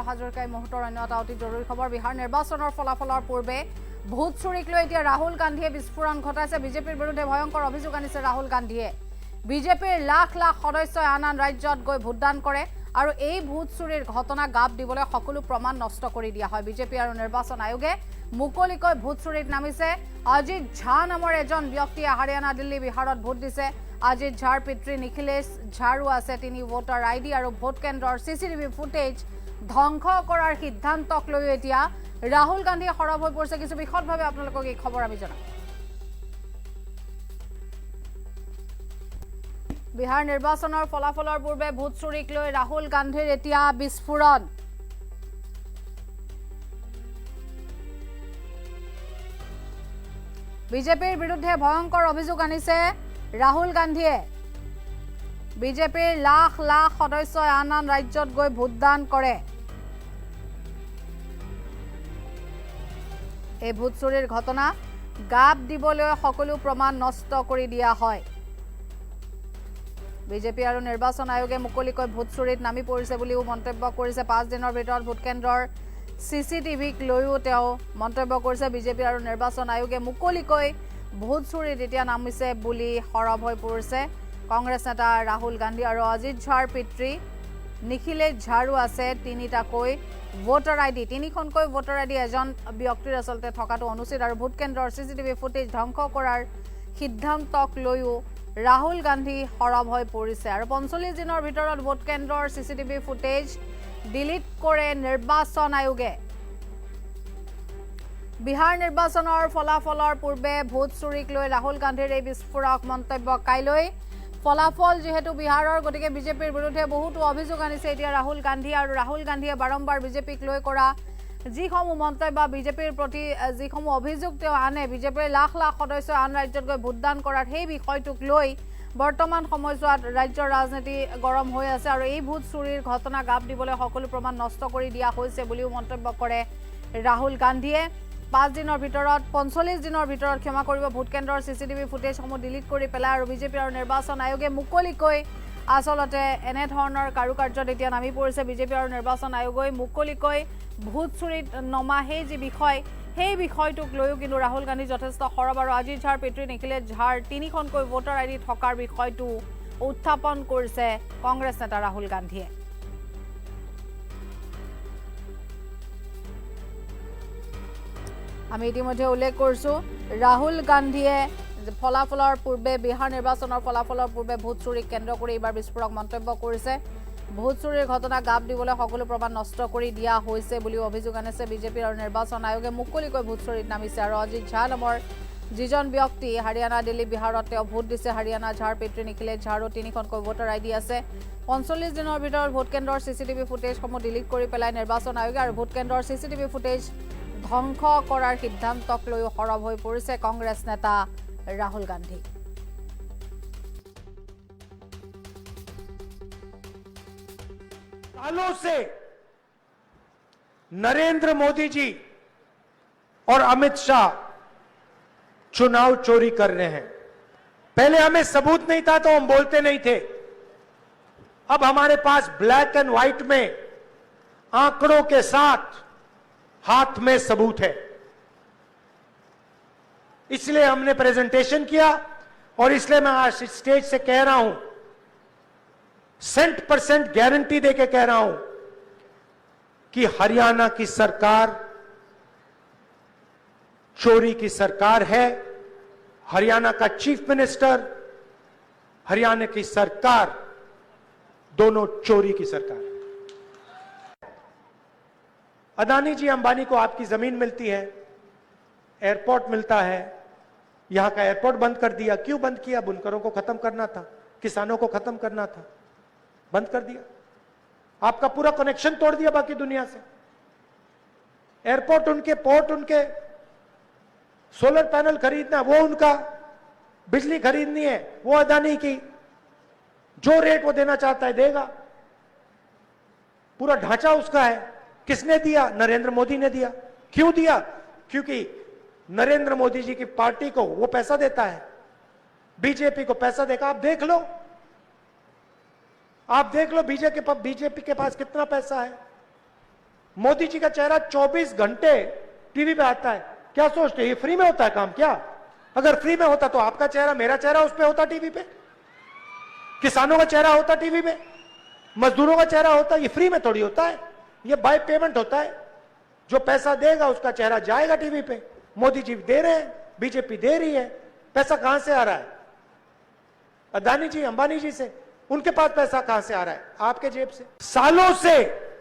হাজৰিকাই মুহূৰ্তৰ অন্য এটা অতি জৰুৰী খবৰ বিহাৰ নিৰ্বাচনৰ ফলাফলৰ পূৰ্বে ভোট চুৰিক লৈ এতিয়া ৰাহুল গান্ধীয়ে বিস্ফোৰণ ঘটাইছে বিজেপিৰ বিৰুদ্ধে ভয়ংকৰ অভিযোগ আনিছে ৰাহুল গান্ধীয়ে বিজেপিৰ লাখ লাখ সদস্যই আন আন ৰাজ্যত গৈ ভোটদান কৰে আৰু এই ভোট চুৰিৰ ঘটনা গাপ দিবলৈ সকলো প্ৰমাণ নষ্ট কৰি দিয়া হয় বিজেপি আৰু নিৰ্বাচন আয়োগে মুকলিকৈ ভোট চুৰিত নামিছে অজিত ঝা নামৰ এজন ব্যক্তিয়ে হাৰিয়ানা দিল্লী বিহাৰত ভোট দিছে অজিত ঝাৰ পিতৃ নিখিলেশ ঝাৰো আছে তিনি ভোটাৰ আইডি আৰু ভোট কেন্দ্ৰৰ চিচিটিভি ফুটেজ ধ্বংস কৰাৰ সিদ্ধান্তক লৈ এতিয়া ৰাহুল গান্ধীয়ে সৰব হৈ পৰিছে কিছু বিশদভাৱে আপোনালোকক এই খবৰ আমি জনাম বিহাৰ নিৰ্বাচনৰ ফলাফলৰ পূৰ্বে ভোট চুৰিক লৈ ৰাহুল গান্ধীৰ এতিয়া বিস্ফোৰণ বিজেপিৰ বিৰুদ্ধে ভয়ংকৰ অভিযোগ আনিছে ৰাহুল গান্ধীয়ে বিজেপিৰ লাখ লাখ সদস্যই আন আন ৰাজ্যত গৈ ভোটদান কৰে এই ভোট চুৰিৰ ঘটনা গাপ দিবলৈ সকলো প্ৰমাণ নষ্ট কৰি দিয়া হয় বিজেপি আৰু নিৰ্বাচন আয়োগে মুকলিকৈ ভোট চুৰিত নামি পৰিছে বুলিও মন্তব্য কৰিছে 5 দিনৰ ভিতৰত ভোট কেন্দ্ৰৰ চিচিটিভিক লৈও তেওঁ মন্তব্য কৰিছে বিজেপি আৰু নিৰ্বাচন আয়োগে মুকলিকৈ ভোট চুৰিত এতিয়া নামিছে বুলি সৰব হৈ পৰিছে কংগ্ৰেছ নেতা ৰাহুল গান্ধী আৰু অজিত ঝাৰ পিতৃ নিখিলেশ ঝাৰো আছে তিনিটাকৈ ভোটাৰ আইডি তিনিখনকৈ ভোটাৰ আইডি এজন ব্যক্তিৰ আচলতে থকাটো অনুচিত আৰু ভোট কেন্দ্ৰৰ চিচিটিভি ফুটেজ ধ্বংস কৰাৰ সিদ্ধান্তক লৈও ৰাহুল গান্ধী সৰব হৈ পৰিছে আৰু 45 দিনৰ ভিতৰত ভোট কেন্দ্ৰৰ চিচিটিভি ফুটেজ ডিলিট কৰে নিৰ্বাচন আয়োগে বিহাৰ নিৰ্বাচনৰ ফলাফলৰ পূৰ্বে ভোট চুৰিক লৈ ৰাহুল গান্ধীৰ এই বিস্ফোৰক মন্তব্য কাইলৈ ফলাফল যেহেতু বিহাৰৰ গতিকে বিজেপিৰ বিৰুদ্ধে বহুতো অভিযোগ আনিছে এতিয়া ৰাহুল গান্ধী আৰু ৰাহুল গান্ধীয়ে বাৰম্বাৰ বিজেপিক লৈ কৰা যিসমূহ মন্তব্য বিজেপিৰ প্ৰতি যিসমূহ অভিযোগ তেওঁ আনে বিজেপিৰ লাখ লাখ সদস্যই আন ৰাজ্যত গৈ ভোটদান কৰাৰ সেই বিষয়টোক লৈ বৰ্তমান সময়ছোৱাত ৰাজ্যৰ ৰাজনীতি গৰম হৈ আছে আৰু এই ভোট চুৰিৰ ঘটনা গাপ দিবলৈ সকলো প্ৰমাণ নষ্ট কৰি দিয়া হৈছে বুলিও মন্তব্য কৰে ৰাহুল গান্ধীয়ে 5 দিনৰ ভিতৰত 45 দিনৰ ভিতৰত ক্ষমা কৰিব ভোট কেন্দ্ৰৰ চিচিটিভি ফুটেজসমূহ ডিলিট কৰি পেলাই আৰু বিজেপি আৰু নিৰ্বাচন আয়োগে মুকলিকৈ আচলতে এনে ধৰণৰ কাৰুকাৰ্যত এতিয়া নামি পৰিছে বিজেপি আৰু নিৰ্বাচন আয়োগই মুকলিকৈ ভোট চুৰিত নমা যি বিষয় সেই বিষয়টোক লৈও কিন্তু ৰাহুল গান্ধী যথেষ্ট সৰব আৰু অজিত ঝাৰ পিতৃ নিখিলেশ ঝাৰ তিনিখনকৈ ভোটাৰ আইডি থকাৰ বিষয়টো উত্থাপন কৰিছে কংগ্ৰেছ নেতা ৰাহুল গান্ধীয়ে আমি ইতিমধ্যে উল্লেখ কৰিছো ৰাহুল গান্ধীয়ে ফলাফলৰ পূৰ্বে বিহাৰ নিৰ্বাচনৰ ফলাফলৰ পূৰ্বে ভোট চুৰিক কেন্দ্ৰ কৰি এইবাৰ বিস্ফোৰক মন্তব্য কৰিছে ভোট চুৰিৰ ঘটনা গাপ দিবলৈ সকলো প্ৰমাণ নষ্ট কৰি দিয়া হৈছে বুলিও অভিযোগ আনিছে বিজেপি আৰু নিৰ্বাচন আয়োগে মুকলিকৈ ভোট চুৰিত নামিছে আৰু অজিত ঝা নামৰ যিজন ব্যক্তি হাৰিয়ানা দিল্লী বিহাৰত তেওঁ ভোট দিছে হাৰিয়ানা ঝাৰ পিতৃ নিখিলেশ ঝাৰো তিনিখনকৈ ভোটাৰ আইডি আছে 45 দিনৰ ভিতৰত ভোট কেন্দ্ৰৰ চিচিটিভি ফুটেজসমূহ ডিলিট কৰি পেলাই নিৰ্বাচন আয়োগে আৰু ভোট কেন্দ্ৰৰ চিচিটিভি ফুটেজ ধ্বংস কৰাৰ সিদ্ধান্তক লৈও সৰব হৈ পৰিছে কংগ্ৰেছ নেতা राहुल गांधी सालों से नरेंद्र मोदी जी और अमित शाह चुनाव चोरी कर रहे हैं पहले हमें सबूत नहीं था तो हम बोलते नहीं थे अब हमारे पास ब्लैक एंड व्हाइट में आंकड़ों के साथ हाथ में सबूत है इसलिए हमने प्रेजेंटेशन किया और इसलिए मैं आज स्टेज से कह रहा हूं 100% गारंटी देके कह रहा हूं कि हरियाणा की सरकार चोरी की सरकार है हरियाणा का चीफ मिनिस्टर हरियाणा की सरकार दोनों चोरी की सरकार है अदानी जी अंबानी को आपकी जमीन मिलती है एयरपोर्ट मिलता है यहां का एयरपोर्ट बंद कर दिया क्यों बंद किया बुनकरों को खत्म करना था किसानों को खत्म करना था बंद कर दिया आपका पूरा कनेक्शन तोड़ दिया बाकी दुनिया से एयरपोर्ट उनके पोर्ट उनके सोलर पैनल खरीदना वो उनका बिजली खरीदनी है वो अदानी की जो रेट वो देना चाहता है देगा पूरा ढांचा उसका है किसने दिया नरेंद्र मोदी ने दिया क्यों दिया क्योंकि नरेंद्र मोदी जी की पार्टी को वो पैसा देता है बीजेपी को पैसा देगा आप देख लो बीजेपी के पास कितना पैसा है मोदी जी का चेहरा 24 घंटे टीवी पे आता है। क्या सोचते हैं ये फ्री में होता है काम क्या? अगर फ्री में होता तो आपका चेहरा, मेरा चेहरा उस पे होता टीवी पे, किसानों का चेहरा होता टीवी पे, मजदूरों का चेहरा होता। ये फ्री में थोड़ी होता है, ये बाय पेमेंट होता है। जो पैसा देगा उसका चेहरा जाएगा टीवी पे। मोदी जी दे रहे हैं, बीजेपी दे रही है। पैसा कहां से आ रहा है? अदानी जी, अंबानी जी से। उनके पास पैसा कहां से आ रहा है? आपके जेब से। सालों से